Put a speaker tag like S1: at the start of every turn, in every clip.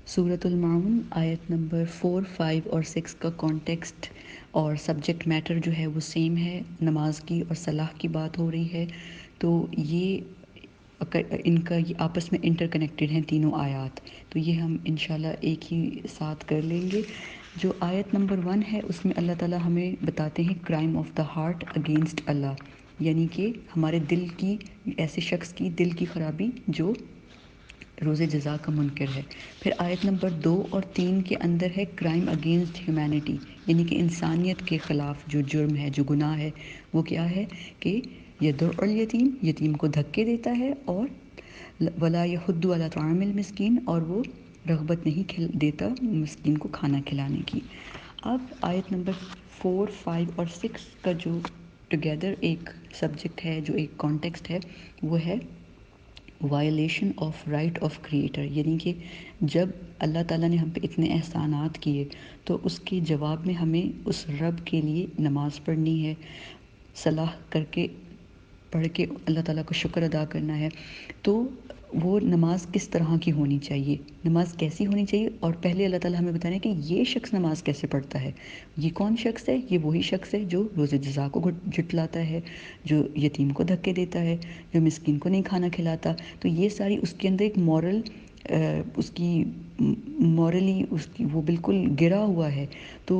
S1: سورۃ المعون آیت نمبر 4، 5 اور 6 کا کانٹیکسٹ اور سبجیکٹ میٹر جو ہے وہ سیم ہے، نماز کی اور صلاح کی بات ہو رہی ہے۔ تو ان کا یہ آپس میں انٹر کنیکٹڈ ہیں تینوں آیات، تو یہ ہم انشاءاللہ ایک ہی ساتھ کر لیں گے۔ جو آیت نمبر 1 ہے اس میں اللہ تعالیٰ ہمیں بتاتے ہیں crime of the heart against Allah, یعنی کہ ہمارے دل کی، ایسے شخص کی دل کی خرابی جو روز جزا کا منکر ہے۔ پھر آیت نمبر 2 اور 3 کے اندر ہے کرائم اگینسٹ ہیومینٹی، یعنی کہ انسانیت کے خلاف جو جرم ہے، جو گناہ ہے، وہ کیا ہے کہ یدع الیتیم، یتیم کو دھکے دیتا ہے، اور ولا یحض علی طعام المسکین، اور وہ رغبت نہیں دیتا مسکین کو کھانا کھلانے کی۔ اب آیت نمبر 4، 5 اور 6 کا جو ٹوگیدر ایک سبجیکٹ ہے، جو ایک کانٹیکسٹ ہے، وہ ہے violation of right of creator, یعنی کہ جب اللہ تعالیٰ نے ہم پہ اتنے احسانات کیے تو اس کے جواب میں ہمیں اس رب کے لیے نماز پڑھنی ہے، صلاح کر کے پڑھ کے اللہ تعالیٰ کو شکر ادا کرنا ہے۔ تو وہ نماز کس طرح کی ہونی چاہیے، نماز کیسی ہونی چاہیے، اور پہلے اللہ تعالیٰ ہمیں بتا رہے ہیں کہ یہ شخص نماز کیسے پڑھتا ہے۔ یہ کون شخص ہے؟ یہ وہی شخص ہے جو روز جزا کو جھٹلاتا ہے، جو یتیم کو دھکے دیتا ہے، جو مسکین کو نہیں کھانا کھلاتا۔ تو یہ ساری اس کے اندر ایک مورل، اس کی مورلی اس کی وہ بالکل گرا ہوا ہے۔ تو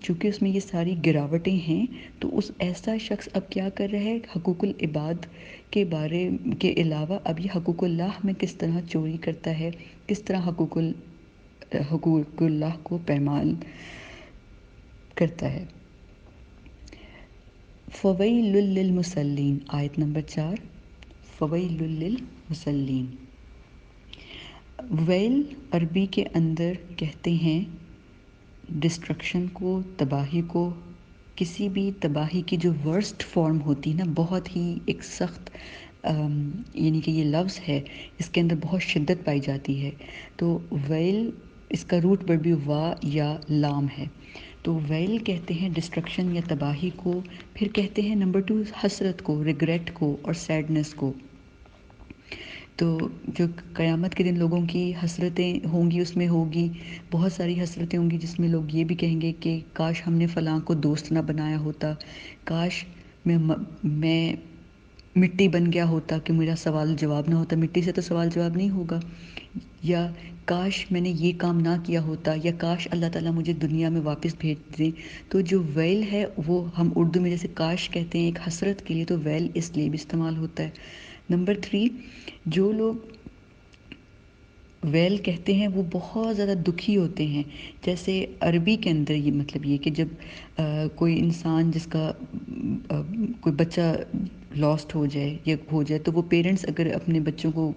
S1: چونکہ اس میں یہ ساری گراوٹیں ہیں، تو اس ایسا شخص اب کیا کر رہا ہے، حقوق العباد کے بارے کے علاوہ اب یہ حقوق اللہ میں کس طرح چوری کرتا ہے، کس طرح حقوق اللہ کو پامال کرتا ہے۔ فویل للمصلین آیت نمبر 4، فویل للمصلین۔ ویل عربی کے اندر کہتے ہیں ڈسٹرکشن کو، تباہی کو، کسی بھی تباہی کی جو ورسٹ فارم ہوتی ہے نا، بہت ہی ایک سخت، یعنی کہ یہ لفظ ہے، اس کے اندر بہت شدت پائی جاتی ہے۔ تو ویل، اس کا روٹ ورڈ بھی وا یا لام ہے، تو ویل کہتے ہیں ڈسٹرکشن یا تباہی کو۔ پھر کہتے ہیں نمبر 2 حسرت کو، ریگریٹ کو اور سیڈنس کو۔ تو جو قیامت کے دن لوگوں کی حسرتیں ہوں گی، اس میں ہوگی بہت ساری حسرتیں ہوں گی، جس میں لوگ یہ بھی کہیں گے کہ کاش ہم نے فلاں کو دوست نہ بنایا ہوتا، کاش میں مٹی بن گیا ہوتا کہ میرا سوال جواب نہ ہوتا۔ مٹی سے تو سوال جواب نہیں ہوگا، یا کاش میں نے یہ کام نہ کیا ہوتا، یا کاش اللہ تعالیٰ مجھے دنیا میں واپس بھیج دیں۔ تو جو ویل ہے وہ ہم اردو میں جیسے کاش کہتے ہیں ایک حسرت کے لیے، تو ویل اس لیے بھی استعمال ہوتا ہے۔ نمبر 3، جو لوگ ویل کہتے ہیں وہ بہت زیادہ دکھی ہوتے ہیں۔ جیسے عربی کے اندر یہ مطلب یہ کہ جب کوئی انسان جس کا کوئی بچہ لاسٹ ہو جائے یا ہو جائے، تو وہ پیرنٹس اگر اپنے بچوں کو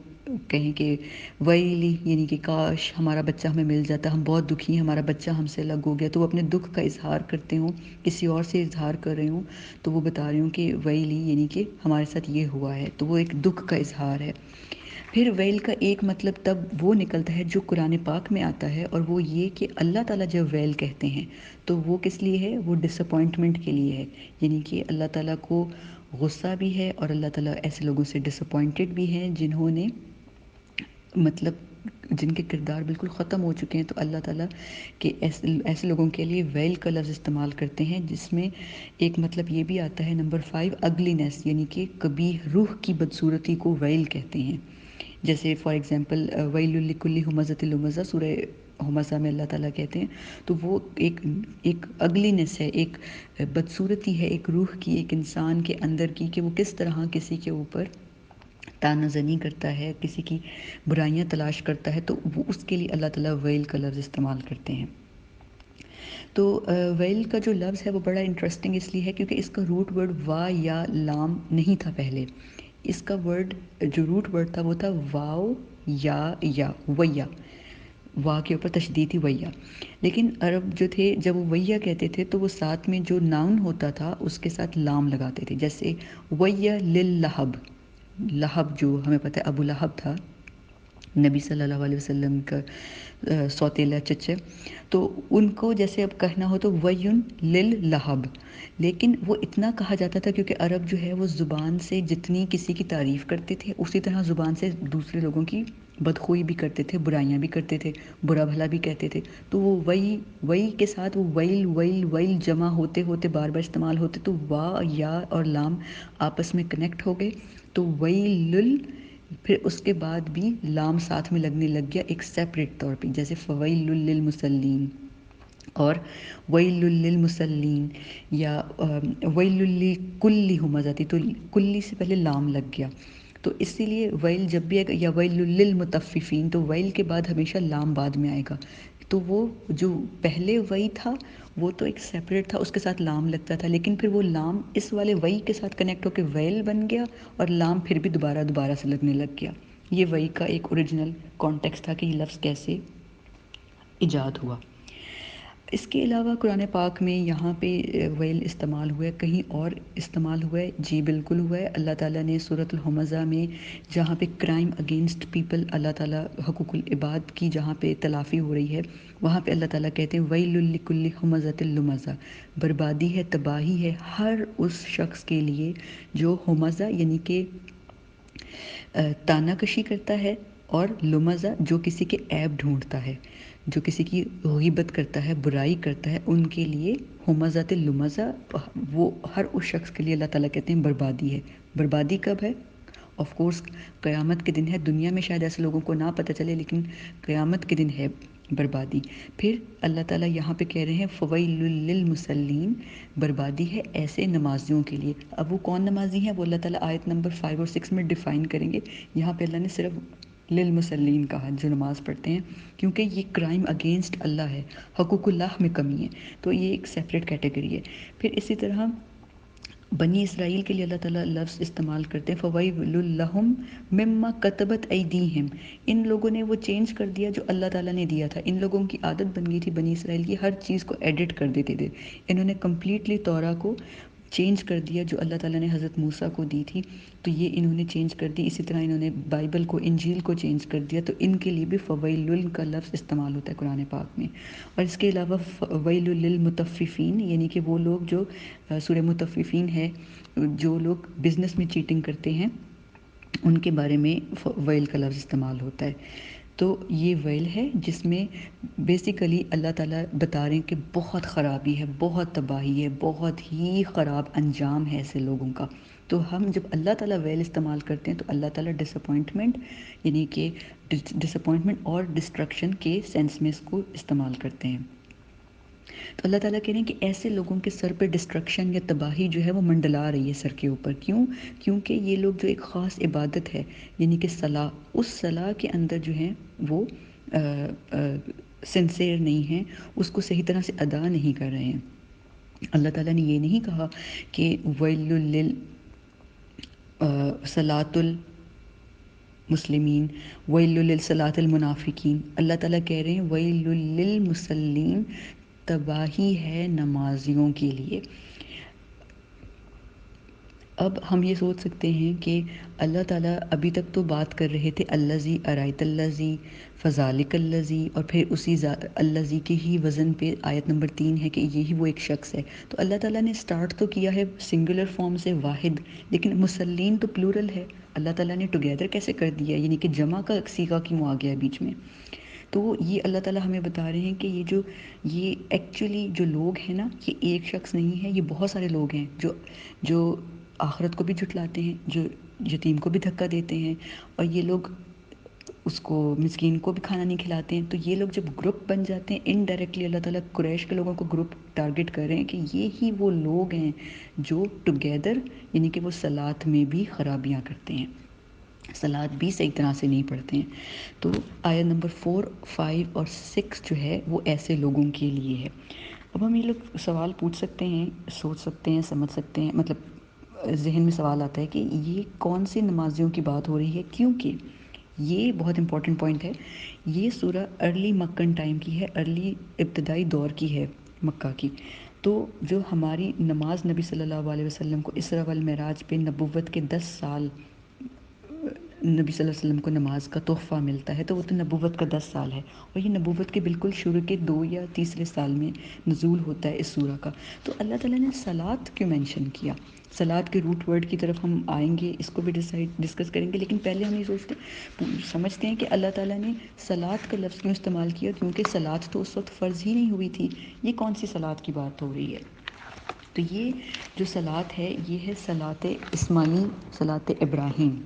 S1: کہیں کہ ویلی، یعنی کہ کاش ہمارا بچہ ہمیں مل جاتا، ہم بہت دکھی ہیں، ہمارا بچہ ہم سے الگ ہو گیا، تو وہ اپنے دکھ کا اظہار کرتے ہوں، کسی اور سے اظہار کر رہے ہوں، تو وہ بتا رہے ہوں کہ ویلی، یعنی کہ ہمارے ساتھ یہ ہوا ہے، تو وہ ایک دکھ کا اظہار ہے۔ پھر ویل کا ایک مطلب تب وہ نکلتا ہے جو قرآن پاک میں آتا ہے، اور وہ یہ کہ اللہ تعالیٰ جب ویل کہتے ہیں تو وہ کس لیے ہے، وہ ڈس اپوائنٹمنٹ کے لیے ہے، یعنی کہ اللہ تعالیٰ کو غصہ بھی ہے، اور اللہ تعالیٰ ایسے لوگوں سے ڈس اپوائنٹڈ بھی ہیں جنہوں نے مطلب جن کے کردار بالکل ختم ہو چکے ہیں۔ تو اللہ تعالیٰ کے ایسے لوگوں کے لیے ویل کا لفظ استعمال کرتے ہیں، جس میں ایک مطلب یہ بھی آتا ہے نمبر 5 اگلینس، یعنی کہ قبیح روح کی بدصورتی کو ویل کہتے ہیں۔ جیسے فار ایگزامپل ویل لکل ہمزۃ لمزہ، سورہ ہمزہ میں اللہ تعالیٰ کہتے ہیں، تو وہ ایک اگلینس ہے، ایک بدصورتی ہے ایک روح کی، ایک انسان کے اندر کی، کہ وہ کس طرح کسی کے اوپر تانہ زنی کرتا ہے، کسی کی برائیاں تلاش کرتا ہے، تو وہ اس کے لیے اللہ تعالیٰ ویل کا لفظ استعمال کرتے ہیں۔ تو ویل کا جو لفظ ہے وہ بڑا انٹرسٹنگ اس لیے ہے کیونکہ اس کا روٹ ورڈ وا یا لام نہیں تھا پہلے، اس کا ورڈ جو روٹ ورڈ تھا وہ تھا واو یا ویا، وا کے اوپر تشدید تھی ویا۔ لیکن عرب جو تھے جب وہ ویا کہتے تھے تو وہ ساتھ میں جو ناؤن ہوتا تھا اس کے ساتھ لام لگاتے تھے، جیسے ویا للہب، لہب جو ہمیں پتہ ہے ابو لہب تھا، نبی صلی اللہ علیہ وسلم کا سوتیلا چچا، تو ان کو جیسے اب کہنا ہو تو وَيٌ لِلْلَهَب، لیکن وہ اتنا کہا جاتا تھا کیونکہ عرب جو ہے وہ زبان سے جتنی کسی کی تعریف کرتے تھے اسی طرح زبان سے دوسرے لوگوں کی بدخوئی بھی کرتے تھے، برائیاں بھی کرتے تھے، برا بھلا بھی کہتے تھے، تو وہ وئی کے ساتھ وہ ویل جمع ہوتے ہوتے بار بار استعمال ہوتے، تو وا یا اور لام آپس میں کنیکٹ ہو گئے، تو ویل، پھر اس کے بعد بھی لام ساتھ میں لگنے لگ گیا ایک سیپریٹ طور پہ، جیسے فویل للمصلین اور ویل للمصلین، یا ویل لکل ہمزہ، تو کلی سے پہلے لام لگ گیا، تو اسی لیے ویل جب بھی آئے گا، یا ویل للمطففین، تو ویل کے بعد ہمیشہ لام بعد میں آئے گا، تو وہ جو پہلے وئی تھا وہ تو ایک سیپریٹ تھا، اس کے ساتھ لام لگتا تھا، لیکن پھر وہ لام اس والے وئی کے ساتھ کنیکٹ ہو کے ویل بن گیا، اور لام پھر بھی دوبارہ سے لگنے لگ گیا۔ یہ وئی کا ایک اوریجنل کانٹیکسٹ تھا کہ یہ لفظ کیسے ایجاد ہوا۔ اس کے علاوہ قرآن پاک میں یہاں پہ ویل استعمال ہوا ہے، کہیں اور استعمال ہوا ہے، جی بالکل ہوا ہے۔ اللہ تعالیٰ نے سورۃ الہمزہ میں جہاں پہ کرائم اگینسٹ پیپل، اللہ تعالیٰ حقوق العباد کی جہاں پہ تلافی ہو رہی ہے، وہاں پہ اللہ تعالیٰ کہتے ہیں ویل لکل ہمزۃ لمزہ، بربادی ہے، تباہی ہے ہر اس شخص کے لیے جو ہمزہ یعنی کہ تانہ کشی کرتا ہے، اور لمزہ جو کسی کے عیب ڈھونڈتا ہے، جو کسی کی غیبت کرتا ہے، برائی کرتا ہے، ان کے لیے ہمزۃ لمزہ، وہ ہر اس شخص کے لیے اللہ تعالیٰ کہتے ہیں بربادی ہے۔ بربادی کب ہے؟ آف کورس قیامت کے دن ہے، دنیا میں شاید ایسے لوگوں کو نہ پتہ چلے، لیکن قیامت کے دن ہے بربادی۔ پھر اللہ تعالیٰ یہاں پہ کہہ رہے ہیں فویل للمصلین، بربادی ہے ایسے نمازیوں کے لیے۔ اب وہ کون نمازی ہیں وہ اللہ تعالیٰ آیت نمبر 5 اور 6 میں ڈیفائن کریں گے، یہاں پہ اللہ نے صرف للمصلین کہا، جو نماز پڑھتے ہیں، کیونکہ یہ کرائم اگینسٹ اللہ ہے، حقوق اللہ میں کمی ہے، تو یہ ایک سیپریٹ کیٹیگری ہے۔ پھر اسی طرح بنی اسرائیل کے لیے اللہ تعالیٰ لفظ استعمال کرتے ہیں فویل لہم مما کتبت ایدیہم، ان لوگوں نے وہ چینج کر دیا جو اللہ تعالیٰ نے دیا تھا، ان لوگوں کی عادت بن گئی تھی بنی اسرائیل کی ہر چیز کو ایڈٹ کر دیتے تھے، انہوں نے کمپلیٹلی تورا کو چینج کر دیا جو اللہ تعالیٰ نے حضرت موسیٰ کو دی تھی، تو یہ انہوں نے چینج کر دی، اسی طرح انہوں نے بائبل کو، انجیل کو چینج کر دیا، تو ان کے لیے بھی فویل کا لفظ استعمال ہوتا ہے قرآن پاک میں۔ اور اس کے علاوہ ویل للمطففین، یعنی کہ وہ لوگ جو سورہ مطففین ہے، جو لوگ بزنس میں چیٹنگ کرتے ہیں، ان کے بارے میں ویل کا لفظ استعمال ہوتا ہے۔ تو یہ ویل ہے جس میں بیسیکلی اللہ تعالیٰ بتا رہے ہیں کہ بہت خرابی ہے، بہت تباہی ہے، بہت ہی خراب انجام ہے ایسے لوگوں کا۔ تو ہم جب اللہ تعالیٰ ویل استعمال کرتے ہیں تو اللہ تعالیٰ ڈس اپوائنٹمنٹ، یعنی کہ ڈس اپوائنٹمنٹ اور ڈسٹرکشن کے سینس میں اس کو استعمال کرتے ہیں۔ تو اللہ تعالیٰ کہہ رہے ہیں کہ ایسے لوگوں کے سر پہ ڈسٹرکشن یا تباہی جو ہے وہ منڈلا رہی ہے سر کے اوپر، کیوں؟ کیونکہ یہ لوگ جو ایک خاص عبادت ہے، یعنی کہ صلاح، اس صلاح کے اندر جو ہیں وہ سنسیئر نہیں ہیں، اس کو صحیح طرح سے ادا نہیں کر رہے ہیں۔ اللہ تعالیٰ نے یہ نہیں کہا کہ ویل صلاۃ المسلمین، ویل للصلاۃ المنافقین، اللہ تعالیٰ کہہ رہے ہیں ویل للمصلین، تباہی ہے نمازیوں کے لیے۔ اب ہم یہ سوچ سکتے ہیں کہ اللہ تعالیٰ ابھی تک تو بات کر رہے تھے الذی ارایت الذی فذلک الذی، اور پھر اسی الذی کے ہی وزن پہ آیت نمبر 3 ہے کہ یہی وہ ایک شخص ہے، تو اللہ تعالیٰ نے سٹارٹ تو کیا ہے سنگولر فارم سے واحد، لیکن مسلین تو پلورل ہے، اللہ تعالیٰ نے ٹوگیدر کیسے کر دیا، یعنی کہ جمع کا سیغہ کیوں آ گیا بیچ میں؟ تو یہ اللہ تعالیٰ ہمیں بتا رہے ہیں کہ یہ ایکچولی جو لوگ ہیں نا، یہ ایک شخص نہیں ہے، یہ بہت سارے لوگ ہیں جو آخرت کو بھی جھٹلاتے ہیں، جو یتیم کو بھی دھکا دیتے ہیں، اور یہ لوگ اس کو مسکین کو بھی کھانا نہیں کھلاتے ہیں۔ تو یہ لوگ جب گروپ بن جاتے ہیں، انڈائریکٹلی اللہ تعالیٰ قریش کے لوگوں کو گروپ ٹارگٹ کر رہے ہیں کہ یہ ہی وہ لوگ ہیں جو ٹوگیدر، یعنی کہ وہ صلاۃ میں بھی خرابیاں کرتے ہیں، صلاۃ بھی صحیح طرح سے نہیں پڑھتے ہیں۔ تو آیت نمبر 4، 5 اور 6 جو ہے وہ ایسے لوگوں کے لیے ہے۔ اب ہم یہ لوگ سوال پوچھ سکتے ہیں، سوچ سکتے ہیں، سمجھ سکتے ہیں، مطلب ذہن میں سوال آتا ہے کہ یہ کون سی نمازیوں کی بات ہو رہی ہے، کیونکہ یہ بہت امپورٹنٹ پوائنٹ ہے، یہ سورہ ارلی مکن ٹائم کی ہے، ارلی ابتدائی دور کی ہے مکہ کی۔ تو جو ہماری نماز نبی صلی اللہ علیہ وسلم کو اسراء والمعراج پہ نبوت کے 10 سال نبی صلی اللہ علیہ وسلم کو نماز کا تحفہ ملتا ہے تو وہ تو نبوت کا 10 سال ہے، اور یہ نبوت کے بالکل شروع کے 2 یا تیسرے سال میں نزول ہوتا ہے اس سورہ کا۔ تو اللہ تعالیٰ نے صلاۃ کیوں مینشن کیا؟ صلاۃ کے روٹ ورڈ کی طرف ہم آئیں گے، اس کو بھی ڈسکس کریں گے، لیکن پہلے ہم یہ سمجھتے ہیں کہ اللہ تعالیٰ نے صلاۃ کا لفظ کیوں استعمال کیا، کیونکہ صلاۃ تو اس وقت فرض ہی نہیں ہوئی تھی۔ یہ کون سی صلاۃ کی بات ہو رہی ہے؟ تو یہ جو صلاۃ ہے یہ ہے صلاۃ اسماعیل، صلاۃ ابراہیم۔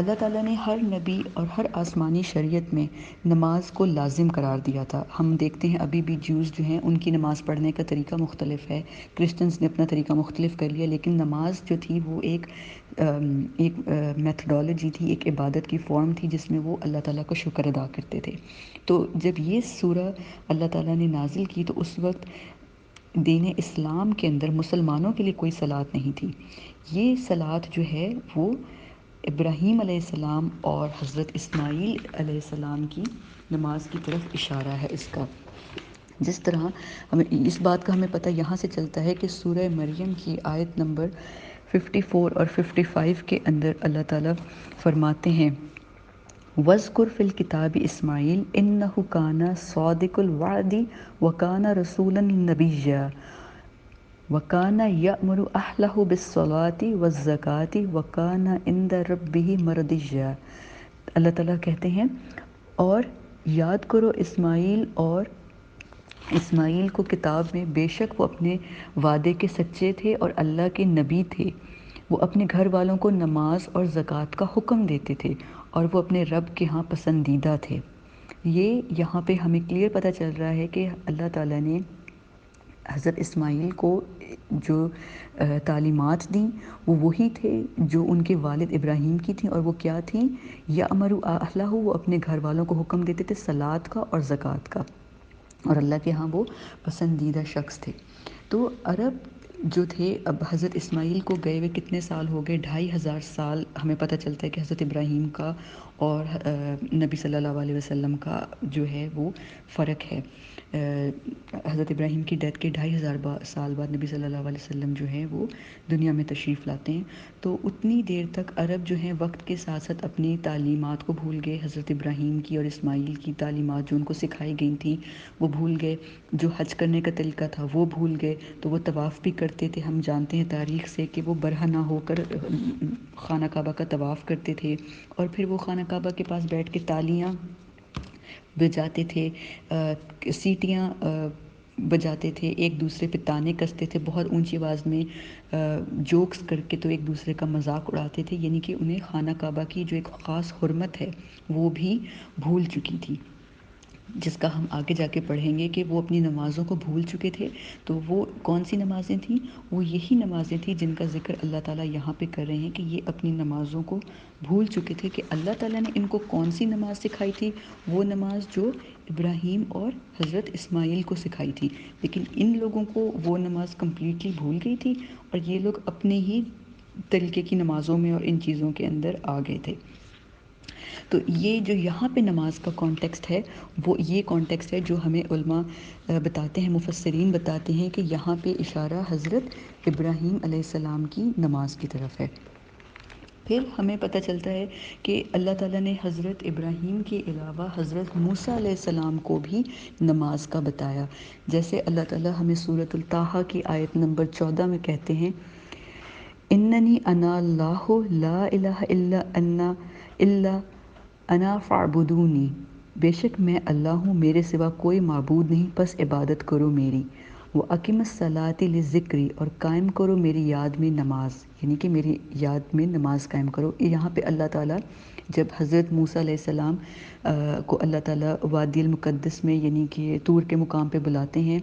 S1: اللہ تعالیٰ نے ہر نبی اور ہر آسمانی شریعت میں نماز کو لازم قرار دیا تھا۔ ہم دیکھتے ہیں ابھی بھی جوز جو ہیں ان کی نماز پڑھنے کا طریقہ مختلف ہے، کرسچنز نے اپنا طریقہ مختلف کر لیا، لیکن نماز جو تھی وہ ایک میتھڈالوجی تھی، ایک عبادت کی فارم تھی جس میں وہ اللہ تعالیٰ کا شکر ادا کرتے تھے۔ تو جب یہ سورہ اللہ تعالیٰ نے نازل کی تو اس وقت دین اسلام کے اندر مسلمانوں کے لیے کوئی صلاۃ نہیں تھی۔ یہ صلاۃ جو ہے وہ ابراہیم علیہ السلام اور حضرت اسماعیل علیہ السلام کی نماز کی طرف اشارہ ہے اس کا۔ جس طرح ہمیں اس بات کا ہمیں پتہ یہاں سے چلتا ہے کہ سورہ مریم کی آیت نمبر 54 اور 55 کے اندر اللہ تعالیٰ فرماتے ہیں وَاذْكُرْ فِي الْكِتَابِ إِسْمَاعِيلَ إِنَّهُ كَانَ صَادِقَ الْوَعْدِ وَكَانَ رَسُولًا نَبِيًّا وَكَانَ يَأْمُرُ أَهْلَهُ بِالصَّلَاةِ وَالزَّكَاةِ وَكَانَ عِندَ رَبِّهِ مَرْضِيًّا۔ اللہ تعالیٰ کہتے ہیں اور یاد کرو اسماعیل، اور اسماعیل کو کتاب میں بے شک وہ اپنے وعدے کے سچے تھے اور اللہ کے نبی تھے، وہ اپنے گھر والوں کو نماز اور زکوٰۃ کا حکم دیتے تھے اور وہ اپنے رب کے ہاں پسندیدہ تھے۔ یہ یہاں پہ ہمیں کلیئر پتہ چل رہا ہے کہ اللہ تعالیٰ نے حضرت اسماعیل کو جو تعلیمات دیں وہ وہی تھے جو ان کے والد ابراہیم کی تھیں، اور وہ کیا تھیں؟ یأمر اہلہ، وہ اپنے گھر والوں کو حکم دیتے تھے صلاۃ کا اور زکوٰۃ کا، اور اللہ کے ہاں وہ پسندیدہ شخص تھے۔ تو عرب جو تھے، اب حضرت اسماعیل کو گئے ہوئے کتنے سال ہو گئے؟ 2500 سال ہمیں پتہ چلتا ہے کہ حضرت ابراہیم کا اور نبی صلی اللہ علیہ وسلم کا جو ہے وہ فرق ہے۔ حضرت ابراہیم کی ڈیتھ کے 2500 سال بعد نبی صلی اللہ علیہ وسلم جو ہے وہ دنیا میں تشریف لاتے ہیں۔ تو اتنی دیر تک عرب جو ہیں وقت کے ساتھ ساتھ اپنی تعلیمات کو بھول گئے، حضرت ابراہیم کی اور اسماعیل کی تعلیمات جو ان کو سکھائی گئی تھیں وہ بھول گئے، جو حج کرنے کا طریقہ تھا وہ بھول گئے۔ تو وہ طواف بھی کرتے تھے، ہم جانتے ہیں تاریخ سے کہ وہ برہنہ ہو کر خانہ کعبہ کا طواف کرتے تھے، اور پھر وہ خانہ کعبہ کے پاس بیٹھ کے تالیاں بجاتے تھے، سیٹیاں بجاتے تھے، ایک دوسرے پہ تانے کستے تھے بہت اونچی آواز میں، جوکس کر کے تو ایک دوسرے کا مذاق اڑاتے تھے، یعنی کہ انہیں خانہ کعبہ کی جو ایک خاص حرمت ہے وہ بھی بھول چکی تھی، جس کا ہم آگے جا کے پڑھیں گے کہ وہ اپنی نمازوں کو بھول چکے تھے۔ تو وہ کون سی نمازیں تھیں؟ وہ یہی نمازیں تھیں جن کا ذکر اللہ تعالیٰ یہاں پہ کر رہے ہیں کہ یہ اپنی نمازوں کو بھول چکے تھے، کہ اللہ تعالیٰ نے ان کو کون سی نماز سکھائی تھی؟ وہ نماز جو ابراہیم اور حضرت اسماعیل کو سکھائی تھی، لیکن ان لوگوں کو وہ نماز کمپلیٹلی بھول گئی تھی، اور یہ لوگ اپنے ہی طریقے کی نمازوں میں اور ان چیزوں کے اندر آ گئے تھے۔ تو یہ جو یہاں پہ نماز کا کانٹیکسٹ ہے وہ یہ کانٹیکسٹ ہے جو ہمیں علماء بتاتے ہیں، مفسرین بتاتے ہیں کہ یہاں پہ اشارہ حضرت ابراہیم علیہ السلام کی نماز کی طرف ہے۔ پھر ہمیں پتہ چلتا ہے کہ اللہ تعالیٰ نے حضرت ابراہیم کے علاوہ حضرت موسیٰ علیہ السلام کو بھی نماز کا بتایا، جیسے اللہ تعالیٰ ہمیں سورۃ الطٰہٰ کی آیت نمبر 14 میں کہتے ہیں اننی انا اللہ لا الہ الا انا فاعبدونی، بے شک میں اللہ ہوں، میرے سوا کوئی معبود نہیں، پس عبادت کرو میری۔ وَأَقِمِ الصَّلَاةِ لِذِكْرِی، اور قائم کرو میری یاد میں نماز، یعنی کہ میری یاد میں نماز قائم کرو۔ یہاں پہ اللہ تعالیٰ جب حضرت موسیٰ علیہ السلام کو اللہ تعالیٰ وادی المقدس میں یعنی کہ طور کے مقام پہ بلاتے ہیں،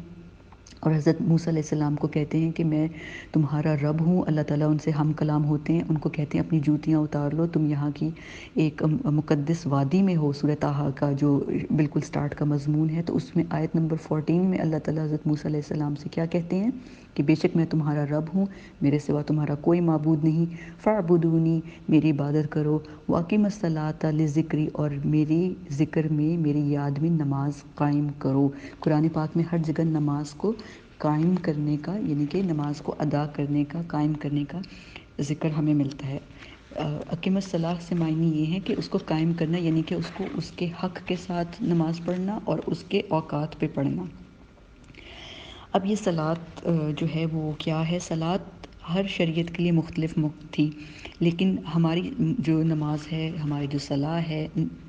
S1: اور حضرت موسیٰ علیہ السلام کو کہتے ہیں کہ میں تمہارا رب ہوں، اللہ تعالیٰ ان سے ہم کلام ہوتے ہیں، ان کو کہتے ہیں اپنی جوتیاں اتار لو، تم یہاں کی ایک مقدس وادی میں ہو۔ سورہ طٰہٰ کا جو بالکل سٹارٹ کا مضمون ہے، تو اس میں آیت نمبر 14 میں اللہ تعالیٰ حضرت موسیٰ علیہ السلام سے کیا کہتے ہیں کہ بے شک میں تمہارا رب ہوں، میرے سوا تمہارا کوئی معبود نہیں، فاعبدونی، میری عبادت کرو، وَأَقِمِ الصَّلَاةَ لِذِكْرِی، اور میری ذکر میں، میری یاد میں نماز قائم کرو۔ قرآن پاک میں ہر جگہ نماز کو قائم کرنے کا، یعنی کہ نماز کو ادا کرنے کا، قائم کرنے کا ذکر ہمیں ملتا ہے۔ اقیم الصلاۃ سے معنی یہ ہے کہ اس کو قائم کرنا، یعنی کہ اس کو اس کے حق کے ساتھ نماز پڑھنا اور اس کے اوقات پہ پڑھنا۔ اب یہ صلاۃ جو ہے وہ کیا ہے؟ صلاۃ ہر شریعت کے لیے مختلف تھی، لیکن ہماری جو نماز ہے، ہماری جو صلاح ہے،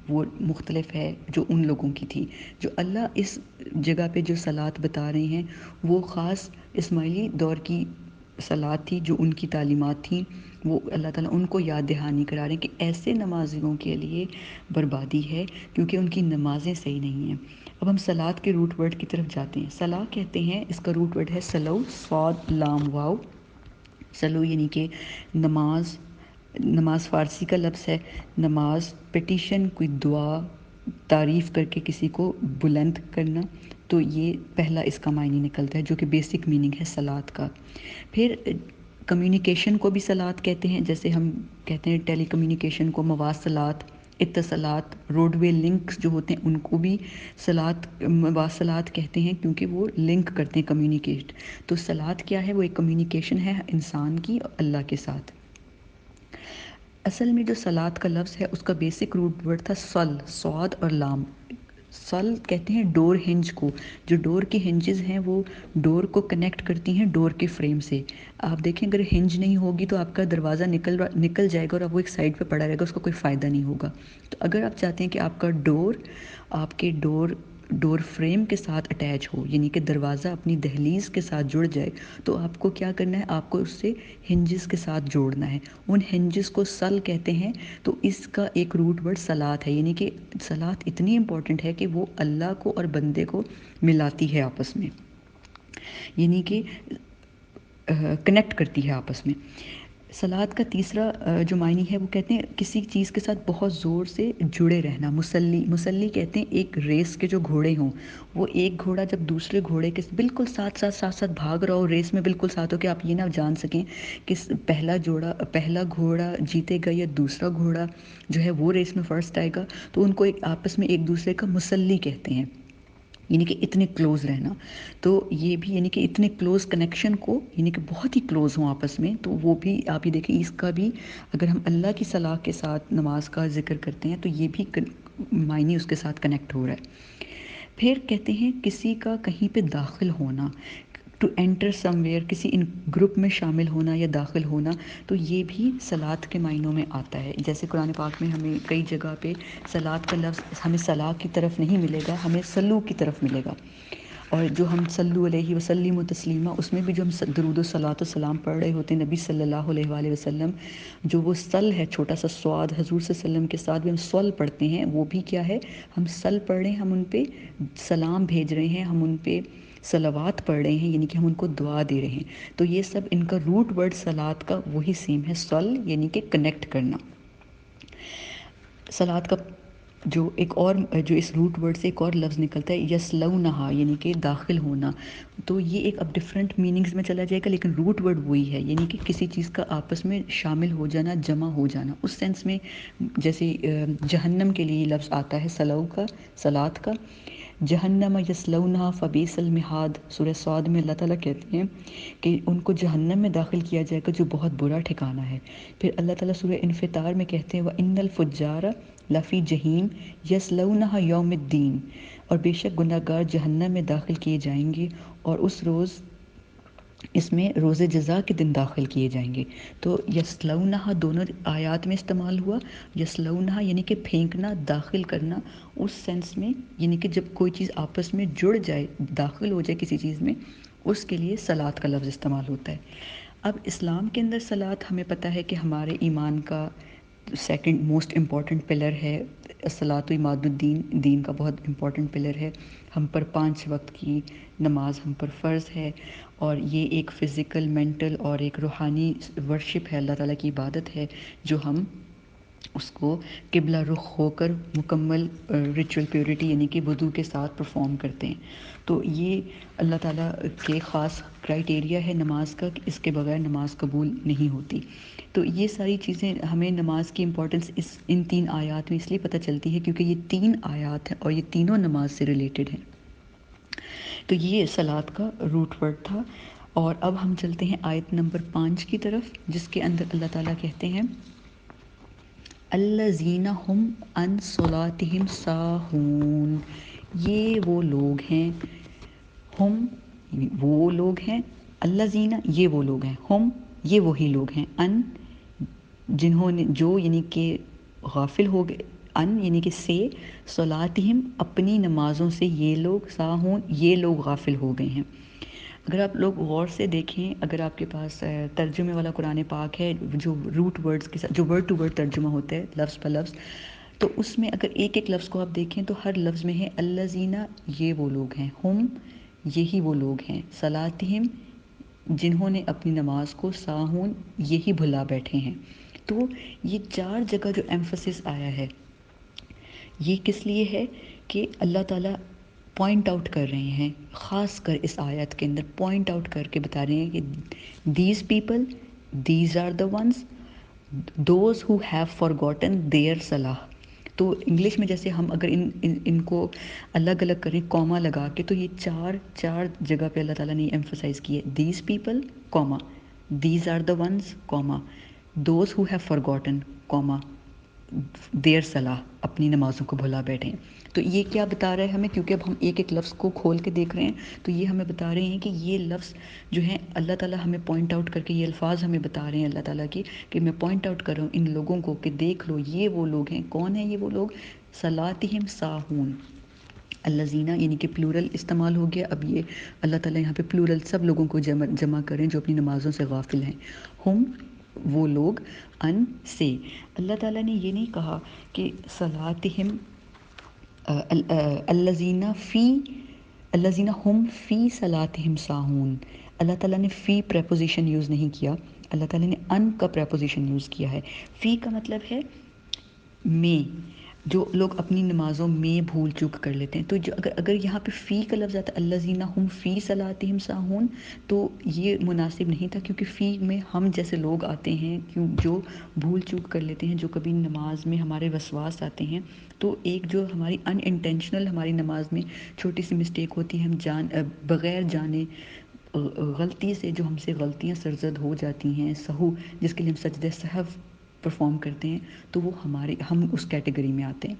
S1: وہ مختلف ہے جو ان لوگوں کی تھی۔ جو اللہ اس جگہ پہ جو صلاۃ بتا رہے ہیں وہ خاص اسماعیلی دور کی صلاۃ تھی، جو ان کی تعلیمات تھیں، وہ اللہ تعالیٰ ان کو یاد دہانی کرا رہے ہیں کہ ایسے نمازیوں کے لیے بربادی ہے کیونکہ ان کی نمازیں صحیح نہیں ہیں۔ اب ہم صلاۃ کے روٹ ورڈ کی طرف جاتے ہیں۔ صلاح کہتے ہیں، اس کا روٹ ورڈ ہے سلو، صاد لام واو۔ سلو یعنی کہ نماز، نماز فارسی کا لفظ ہے۔ نماز پیٹیشن، کوئی دعا، تعریف کر کے کسی کو بلند کرنا، تو یہ پہلا اس کا معنی نکلتا ہے جو کہ بیسک میننگ ہے صلاۃ کا۔ پھر کمیونیکیشن کو بھی صلاۃ کہتے ہیں، جیسے ہم کہتے ہیں ٹیلی کمیونیکیشن کو مواصلات، اتصالات، روڈ وے لنکس جو ہوتے ہیں ان کو بھی صلاۃ، مواصلات کہتے ہیں، کیونکہ وہ لنک کرتے ہیں، کمیونیکیٹ۔ تو صلاۃ کیا ہے؟ وہ ایک کمیونیکیشن ہے انسان کی اللہ کے ساتھ۔ اصل میں جو صلاۃ کا لفظ ہے اس کا بیسک روٹ ورڈ تھا صل، صاد اور لام۔ صل کہتے ہیں ڈور ہنج کو، جو ڈور کی ہنجز ہیں وہ ڈور کو کنیکٹ کرتی ہیں ڈور کے فریم سے۔ آپ دیکھیں اگر ہنج نہیں ہوگی تو آپ کا دروازہ نکل جائے گا اور اب وہ ایک سائڈ پہ پڑا رہے گا، اس کا کوئی فائدہ نہیں ہوگا۔ تو اگر آپ چاہتے ہیں کہ آپ کا ڈور آپ کے ڈور فریم کے ساتھ اٹیچ ہو، یعنی کہ دروازہ اپنی دہلیز کے ساتھ جڑ جائے، تو آپ کو کیا کرنا ہے؟ آپ کو اس سے ہنجز کے ساتھ جوڑنا ہے۔ ان ہنجز کو سل کہتے ہیں۔ تو اس کا ایک روٹ ورڈ صلاۃ ہے، یعنی کہ صلاۃ اتنی امپورٹنٹ ہے کہ وہ اللہ کو اور بندے کو ملاتی ہے آپس میں، یعنی کہ کنیکٹ کرتی ہے آپس میں۔ صلاۃ کا تیسرا جو معنی ہے وہ کہتے ہیں کسی چیز کے ساتھ بہت زور سے جڑے رہنا۔ مسلی کہتے ہیں ایک ریس کے جو گھوڑے ہوں، وہ ایک گھوڑا جب دوسرے گھوڑے کے بالکل ساتھ بھاگ رہا ہو، ریس میں بالکل ساتھ ہو، کہ آپ یہ نہ جان سکیں کہ پہلا گھوڑا جیتے گا یا دوسرا گھوڑا جو ہے وہ ریس میں فرسٹ آئے گا، تو ان کو آپس میں ایک دوسرے کا مسلی کہتے ہیں، یعنی کہ اتنے کلوز رہنا۔ تو یہ بھی یعنی کہ اتنے کلوز کنیکشن کو، یعنی کہ بہت ہی کلوز ہوں آپس میں، تو وہ بھی آپ یہ دیکھیں، اس کا بھی اگر ہم اللہ کی صلاح کے ساتھ نماز کا ذکر کرتے ہیں تو یہ بھی معنی اس کے ساتھ کنیکٹ ہو رہا ہے۔ پھر کہتے ہیں کسی کا کہیں پہ داخل ہونا، ٹو انٹر سم ویئر، کسی ان گروپ میں شامل ہونا یا داخل ہونا، تو یہ بھی صلاۃ کے معنوں میں آتا ہے۔ جیسے قرآن پاک میں ہمیں کئی جگہ پہ صلاۃ کا لفظ ہمیں صلاح کی طرف نہیں ملے گا، ہمیں صلو کی طرف ملے گا۔ اور جو ہم صلو علیہ وسلم تسلیما، اس میں بھی جو ہم درود و صلاۃ و سلام پڑھ رہے ہوتے ہیں نبی صلی اللہ علیہ وآلہ وسلم، جو وہ صل ہے چھوٹا سا سواد، حضور صلی اللہ علیہ وسلم کے ساتھ بھی ہم صل پڑھتے ہیں، وہ بھی کیا ہے؟ ہم صل پڑھ رہے ہیں، ہم ان پہ سلام بھیج رہے ہیں، ہم ان پہ صلوات پڑھ رہے ہیں، یعنی کہ ہم ان کو دعا دے رہے ہیں۔ تو یہ سب ان کا روٹ ورڈ صلاۃ کا وہی سیم ہے، صل یعنی کہ کنیکٹ کرنا۔ صلاۃ کا جو ایک اور جو اس روٹ ورڈ سے ایک اور لفظ نکلتا ہے یسلونہا، یعنی کہ داخل ہونا۔ تو یہ ایک اب ڈفرینٹ میننگز میں چلا جائے گا، لیکن روٹ ورڈ وہی ہے، یعنی کہ کسی چیز کا آپس میں شامل ہو جانا، جمع ہو جانا۔ اس سینس میں جیسے جہنم کے لیے لفظ آتا ہے سلو کا، صلاۃ کا، جہنم یسلونہا فبئس المہاد۔ سورہ صاد میں اللہ تعالیٰ کہتے ہیں کہ ان کو جہنم میں داخل کیا جائے گا جو بہت برا ٹھکانہ ہے۔ پھر اللہ تعالیٰ سورہ انفطار میں کہتے ہیں وَإِنَّ الْفُجَّارَ لفی جہیم یسلونہا یوم الدین، اور بے شک گناہ گار جہنم میں داخل کیے جائیں گے، اور اس روز، اس میں روز جزا کے دن داخل کیے جائیں گے۔ تو یسلونہا دونوں آیات میں استعمال ہوا۔ یسلونہا یعنی کہ پھینکنا، داخل کرنا، اس سینس میں، یعنی کہ جب کوئی چیز آپس میں جڑ جائے، داخل ہو جائے کسی چیز میں، اس کے لیے صلاۃ کا لفظ استعمال ہوتا ہے۔ اب اسلام کے اندر صلاۃ ہمیں پتہ ہے کہ ہمارے ایمان کا سیکنڈ موسٹ امپورٹنٹ پلر ہے۔ الصلاۃ عماد الدین، دین کا بہت امپورٹنٹ پلر ہے۔ ہم پر 5 وقت کی نماز ہم پر فرض ہے، اور یہ ایک فزیکل، مینٹل اور ایک روحانی ورشپ ہے، اللہ تعالیٰ کی عبادت ہے، جو ہم اس کو قبلہ رخ ہو کر مکمل ریچول پیورٹی یعنی کہ وضو کے ساتھ پرفارم کرتے ہیں۔ تو یہ اللہ تعالیٰ کے خاص کرائٹیریا ہے نماز کا، کہ اس کے بغیر نماز قبول نہیں ہوتی۔ تو یہ ساری چیزیں ہمیں نماز کی امپورٹنس ان 3 آیات میں اس لیے پتہ چلتی ہے کیونکہ یہ 3 آیات ہیں اور یہ تینوں نماز سے ریلیٹڈ ہیں۔ تو یہ صلاۃ کا روٹ ورڈ تھا۔ اور اب ہم چلتے ہیں آیت نمبر 5 کی طرف، جس کے اندر اللہ تعالیٰ کہتے ہیں الذین ہم عن صلاتہم ساہون، یہ وہ لوگ ہیں، ہم وہ لوگ ہیں، الذین یہ وہ لوگ ہیں، ہم یہ وہی لوگ ہیں، ان جنہوں نے جو یعنی کہ غافل ہو گئے، ان یعنی کہ سے، صلاتہم اپنی نمازوں سے، یہ لوگ ساہون یہ لوگ غافل ہو گئے ہیں۔ اگر آپ لوگ غور سے دیکھیں، اگر آپ کے پاس ترجمے والا قرآن پاک ہے جو روٹ ورڈز کے ساتھ جو ورڈ ٹو ورڈ ترجمہ ہوتا ہے لفظ پر لفظ، تو اس میں اگر ایک ایک لفظ کو آپ دیکھیں تو ہر لفظ میں ہے الذین یہ وہ لوگ ہیں، ہم یہی وہ لوگ ہیں، صلاتہم جنہوں نے اپنی نماز کو، ساہون یہی بھلا بیٹھے ہیں۔ تو یہ چار جگہ جو ایمفسس آیا ہے یہ کس لیے ہے کہ اللہ تعالیٰ پوائنٹ آؤٹ کر رہے ہیں، خاص کر اس آیت کے اندر پوائنٹ آؤٹ کر کے بتا رہے ہیں کہ these people, these are the ones those who have forgotten their صلاح۔ تو انگلش میں جیسے ہم اگر ان کو الگ الگ کریں کوما لگا کے، تو یہ چار جگہ پہ اللہ تعالیٰ نے ایمفسائز کی ہے، these people comma, these are the ones comma, those who have forgotten comma their صلاح اپنی نمازوں کو بھلا بیٹھیں۔ تو یہ کیا بتا رہا ہے ہمیں، کیونکہ اب ہم ایک ایک لفظ کو کھول کے دیکھ رہے ہیں تو یہ ہمیں بتا رہے ہیں کہ یہ لفظ جو ہیں اللہ تعالیٰ ہمیں پوائنٹ آؤٹ کر کے یہ الفاظ ہمیں بتا رہے ہیں اللہ تعالیٰ کی، کہ میں پوائنٹ آؤٹ کر رہا ہوں ان لوگوں کو کہ دیکھ لو یہ وہ لوگ ہیں، کون ہیں یہ وہ لوگ، صلاتہم ساہون، الذین یعنی کہ پلورل استعمال ہو گیا، اب یہ اللہ تعالیٰ یہاں پہ پلورل سب لوگوں کو جمع کریں جو اپنی نمازوں سے غافل ہیں، ہم وہ لوگ، ان سے۔ اللہ تعالیٰ نے یہ نہیں کہا کہ صلاتہم الذین فی، الذین ہم فی صلاتہم ساہون، اللہ تعالیٰ نے فی پریپوزیشن یوز نہیں کیا، اللہ تعالیٰ نے ان کا پریپوزیشن یوز کیا ہے۔ فی کا مطلب ہے میں، جو لوگ اپنی نمازوں میں بھول چوک کر لیتے ہیں، تو جو اگر یہاں پہ فی کا لفظ آتا ہے الذین ہم فی صلاتہم ساہون، تو یہ مناسب نہیں تھا، کیونکہ فی میں ہم جیسے لوگ آتے ہیں جو بھول چوک کر لیتے ہیں، جو کبھی نماز میں ہمارے وسواس آتے ہیں، تو ایک جو ہماری ان انٹینشنل ہماری نماز میں چھوٹی سی مسٹیک ہوتی ہے، ہم بغیر جانے غلطی سے جو ہم سے غلطیاں سرزد ہو جاتی ہیں، سہو جس کے لیے ہم سجدہ سہو پرفارم کرتے ہیں، تو وہ ہم اس کیٹیگری میں آتے ہیں۔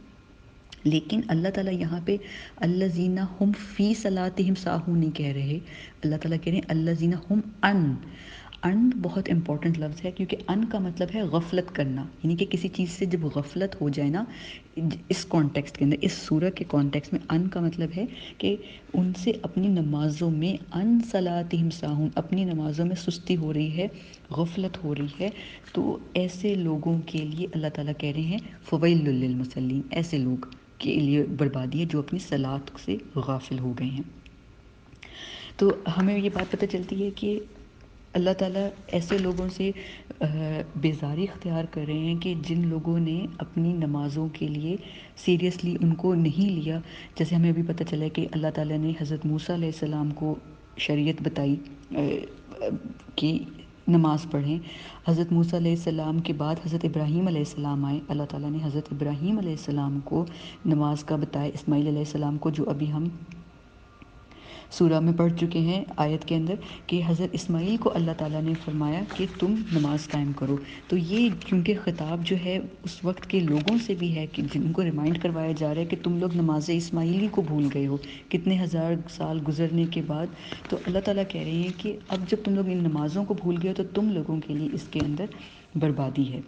S1: لیکن اللہ تعالیٰ یہاں پہ الذین ہم فی صلاتہم ساہون نہیں کہہ رہے، اللہ تعالیٰ کہہ رہے ہیں الذین ہم ان بہت امپورٹنٹ لفظ ہے، کیونکہ ان کا مطلب ہے غفلت کرنا، یعنی کہ کسی چیز سے جب غفلت ہو جائے نا، اس کانٹیکسٹ کے اندر، اس سورہ کے کانٹیکسٹ میں ان کا مطلب ہے کہ ان سے اپنی نمازوں میں، ان صلاتہم ساہون اپنی نمازوں میں سستی ہو رہی ہے، غفلت ہو رہی ہے، تو ایسے لوگوں کے لیے اللہ تعالیٰ کہہ رہے ہیں فویل للمصلین، ایسے لوگ کے لیے بربادی ہے جو اپنی صلات سے غافل ہو گئے ہیں۔ تو ہمیں یہ بات پتہ چلتی ہے کہ اللہ تعالیٰ ایسے لوگوں سے بیزاری اختیار کر رہے ہیں کہ جن لوگوں نے اپنی نمازوں کے لیے سیریسلی ان کو نہیں لیا، جیسے ہمیں ابھی پتہ چلا ہے کہ اللہ تعالیٰ نے حضرت موسیٰ علیہ السلام کو شریعت بتائی کہ نماز پڑھیں، حضرت موسیٰ علیہ السلام کے بعد حضرت ابراہیم علیہ السلام آئے، اللہ تعالیٰ نے حضرت ابراہیم علیہ السلام کو نماز کا بتایا، اسماعیل علیہ السلام کو، جو ابھی ہم سورہ میں پڑھ چکے ہیں آیت کے اندر، کہ حضرت اسماعیل کو اللہ تعالیٰ نے فرمایا کہ تم نماز قائم کرو۔ تو یہ کیونکہ خطاب جو ہے اس وقت کے لوگوں سے بھی ہے کہ جن کو ریمائنڈ کروایا جا رہا ہے کہ تم لوگ نماز اسماعیلی کو بھول گئے ہو کتنے ہزار سال گزرنے کے بعد، تو اللہ تعالیٰ کہہ رہے ہیں کہ اب جب تم لوگ ان نمازوں کو بھول گئے ہو تو تم لوگوں کے لیے اس کے اندر بربادی ہے۔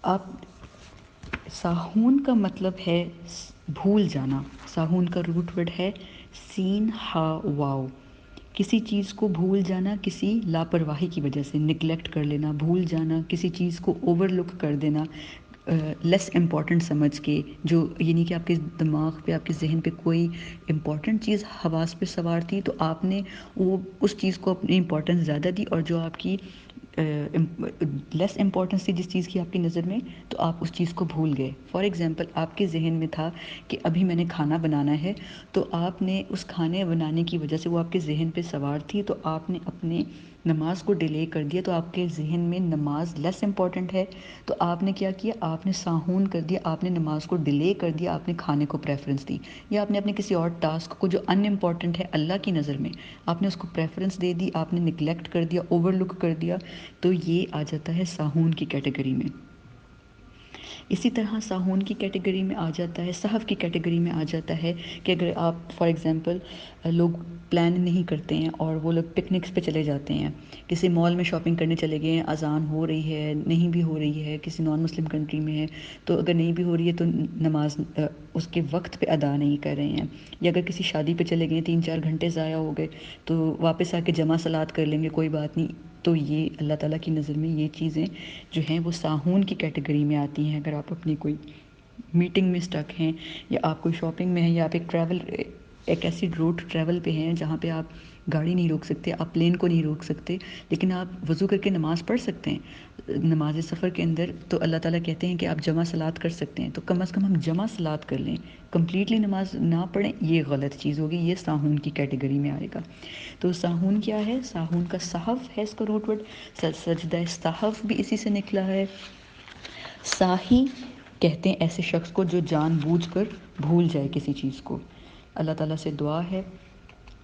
S1: آپ ساہون کا مطلب ہے بھول جانا، ساہون کا روٹ ورڈ ہے سین ہا واو، کسی چیز کو بھول جانا کسی لاپرواہی کی وجہ سے، نگلیکٹ کر لینا، بھول جانا، کسی چیز کو اوور لک کر دینا، لیس امپورٹنٹ سمجھ کے، جو یعنی کہ آپ کے دماغ پہ، آپ کے ذہن پہ کوئی امپورٹنٹ چیز حواس پہ سوار تھی تو آپ نے وہ اس چیز کو اپنی امپورٹنس زیادہ دی، اور جو آپ کی لیس امپورٹنس تھی جس چیز کی آپ کی نظر میں، تو آپ اس چیز کو بھول گئے۔ فار ایگزامپل آپ کے ذہن میں تھا کہ ابھی میں نے کھانا بنانا ہے، تو آپ نے اس کھانے بنانے کی وجہ سے وہ آپ کے ذہن پہ سوار تھی، تو آپ نے اپنے نماز کو ڈیلے کر دیا، تو آپ کے ذہن میں نماز لیس امپورٹنٹ ہے، تو آپ نے کیا کیا، آپ نے ساہون کر دیا، آپ نے نماز کو ڈیلے کر دیا، آپ نے کھانے کو پریفرنس دی، یا آپ نے اپنے کسی اور ٹاسک کو جو ان امپورٹنٹ ہے اللہ کی نظر میں، آپ نے اس کو پریفرنس دے دی، آپ نے نگلیکٹ کر دیا، اوور لک کر دیا، تو یہ آ جاتا ہے ساہون کی کیٹیگری میں۔ اسی طرح ساہون کی کیٹیگری میں آ جاتا ہے، سہو کی کیٹیگری میں آ جاتا ہے کہ اگر آپ فار ایگزامپل لوگ پلان نہیں کرتے ہیں اور وہ لوگ پکنکس پہ چلے جاتے ہیں، کسی مال میں شاپنگ کرنے چلے گئے ہیں، اذان ہو رہی ہے نہیں بھی ہو رہی ہے، کسی نان مسلم کنٹری میں ہے تو اگر نہیں بھی ہو رہی ہے تو نماز اس کے وقت پہ ادا نہیں کر رہے ہیں، یا اگر کسی شادی پہ چلے گئے 3-4 گھنٹے ضائع ہو گئے تو واپس آ کے جمع صلات کر لیں گے، کوئی بات نہیں، تو یہ اللہ تعالیٰ کی نظر میں یہ چیزیں جو ہیں وہ ساہون کی کیٹیگری میں آتی ہیں۔ اگر آپ اپنی کوئی میٹنگ میں اسٹک ہیں، یا آپ کوئی شاپنگ میں ہیں، یا آپ ایک ایسی روٹ ٹریول پہ ہیں جہاں پہ آپ گاڑی نہیں روک سکتے، آپ پلین کو نہیں روک سکتے، لیکن آپ وضو کر کے نماز پڑھ سکتے ہیں نماز سفر کے اندر، تو اللہ تعالیٰ کہتے ہیں کہ آپ جمع صلات کر سکتے ہیں، تو کم از کم ہم جمع صلات کر لیں، کمپلیٹلی نماز نہ پڑھیں، یہ غلط چیز ہوگی، یہ ساہون کی کیٹیگری میں آئے گا۔ تو ساہون کیا ہے؟ ساہون کا صحف ہے اس کا روٹ ورڈ، سجدہ صحف بھی اسی سے نکلا ہے۔ ساہی کہتے ہیں ایسے شخص کو جو جان بوجھ کر بھول جائے کسی چیز کو۔ اللہ تعالیٰ سے دعا ہے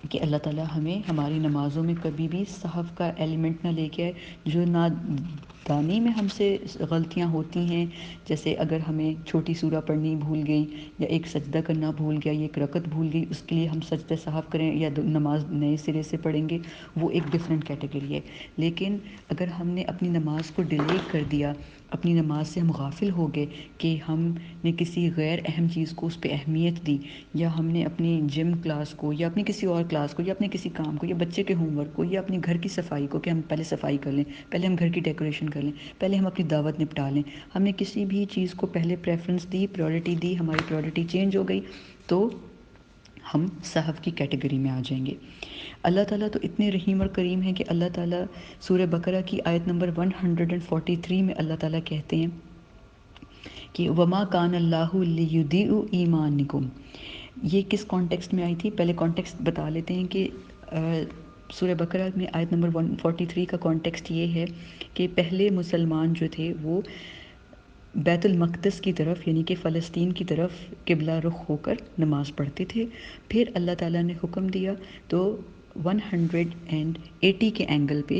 S1: کہ اللہ تعالیٰ ہمیں ہماری نمازوں میں کبھی بھی صحف کا ایلیمنٹ نہ لے کے آئے، جو نادانی میں ہم سے غلطیاں ہوتی ہیں، جیسے اگر ہمیں چھوٹی سورہ پڑھنی بھول گئی، یا ایک سجدہ کرنا بھول گیا، یا ایک رکعت بھول گئی، اس کے لیے ہم سجدہ صحف کریں یا نماز نئے سرے سے پڑھیں گے، وہ ایک ڈیفرنٹ کیٹیگری ہے۔ لیکن اگر ہم نے اپنی نماز کو ڈیلے کر دیا، اپنی نماز سے ہم غافل ہو گئے کہ ہم نے کسی غیر اہم چیز کو اس پہ اہمیت دی، یا ہم نے اپنی جم کلاس کو یا اپنی کسی اور کلاس کو یا اپنے کسی کام کو یا بچے کے ہوم ورک کو یا اپنی گھر کی صفائی کو، کہ ہم پہلے صفائی کر لیں، پہلے ہم گھر کی ڈیکوریشن کر لیں، پہلے ہم اپنی دعوت نپٹا لیں، ہم نے کسی بھی چیز کو پہلے پریفرنس دی، پریورٹی دی، ہماری پریورٹی چینج ہو گئی، تو ہم صحف کی کیٹیگری میں آ جائیں گے۔ اللہ تعالیٰ تو اتنے رحیم اور کریم ہیں کہ اللہ تعالیٰ سورہ بقرہ کی آیت نمبر 143 میں اللہ تعالیٰ کہتے ہیں کہ وما کان اللہ لیضیع ایمانکم۔ یہ کس کانٹیکسٹ میں آئی تھی؟ پہلے کانٹیکسٹ بتا لیتے ہیں کہ سورہ بقرہ میں آیت نمبر 143 کا کانٹیکسٹ یہ ہے کہ پہلے مسلمان جو تھے وہ بیت المقدس کی طرف یعنی کہ فلسطین کی طرف قبلہ رخ ہو کر نماز پڑھتے تھے، پھر اللہ تعالیٰ نے حکم دیا تو 180 کے اینگل پہ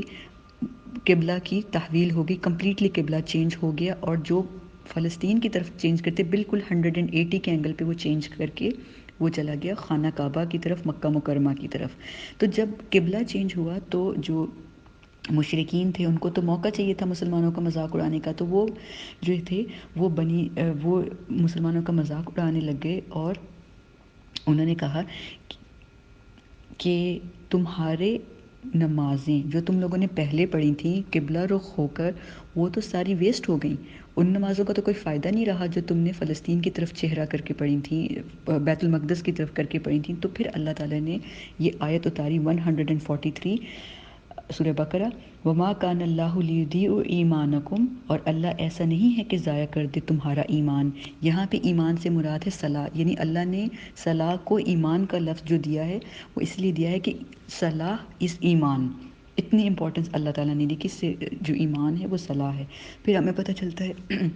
S1: قبلہ کی تحویل ہوگی، کمپلیٹلی قبلہ چینج ہو گیا، اور جو فلسطین کی طرف چینج کرتے بالکل 180 کے اینگل پہ وہ چینج کر کے وہ چلا گیا خانہ کعبہ کی طرف، مکہ مکرمہ کی طرف۔ تو جب قبلہ چینج ہوا تو جو مشرکین تھے ان کو تو موقع چاہیے تھا مسلمانوں کا مذاق اڑانے کا، تو وہ جو تھے وہ مسلمانوں کا مذاق اڑانے لگ گئے، اور انہوں نے کہا کہ تمہارے نمازیں جو تم لوگوں نے پہلے پڑھی تھیں قبلہ رخ ہو کر، وہ تو ساری ویسٹ ہو گئیں، ان نمازوں کا تو کوئی فائدہ نہیں رہا جو تم نے فلسطین کی طرف چہرہ کر کے پڑھی تھیں، بیت المقدس کی طرف کر کے پڑھی تھیں۔ تو پھر اللہ تعالیٰ نے یہ آیت اتاری 143 سورہ بقرہ، وما کان اللہ لیضیع ایمانکم، اور اللہ ایسا نہیں ہے کہ ضائع کر دے تمہارا ایمان۔ یہاں پہ ایمان سے مراد ہے صلاح، یعنی اللہ نے صلاح کو ایمان کا لفظ جو دیا ہے وہ اس لیے دیا ہے کہ صلاح اس ایمان، اتنی امپورٹنس اللہ تعالیٰ نے دی کہ جو ایمان ہے وہ صلاح ہے۔ پھر ہمیں پتہ چلتا ہے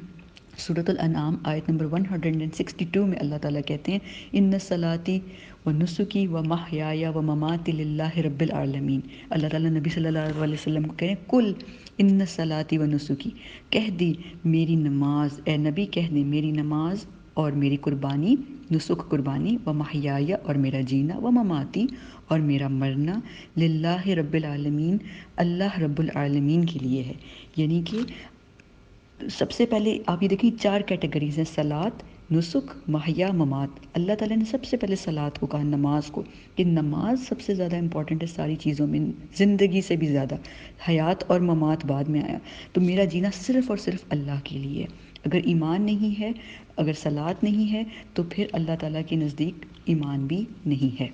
S1: سورۃ الانعام آیت نمبر 162 میں اللہ تعالیٰ کہتے ہیں ان صلاتی و نسکی و محیای و مماتی للہ رب العالمین۔ اللہ تعالیٰ نبی صلی اللہ علیہ وسلم کو کہہ رہے ہیں کل ان صلاتی و نسکی، کہہ دی میری نماز، اے نبی کہہ دیں میری نماز اور میری قربانی، نسک قربانی، و محیای اور میرا جینا، و مماتی اور میرا مرنا، للہ رب العالمین اللہ رب العالمین کے لیے ہے۔ یعنی کہ سب سے پہلے آپ یہ دیکھیں 4 کیٹیگریز ہیں، صلاۃ، نسک، محیا، ممات۔ اللہ تعالیٰ نے سب سے پہلے صلاۃ کو کہا، نماز کو، کہ نماز سب سے زیادہ امپورٹنٹ ہے ساری چیزوں میں، زندگی سے بھی زیادہ، حیات اور ممات بعد میں آیا، تو میرا جینا صرف اور صرف اللہ کے لیے ہے۔ اگر ایمان نہیں ہے، اگر صلاۃ نہیں ہے، تو پھر اللہ تعالیٰ کے نزدیک ایمان بھی نہیں ہے۔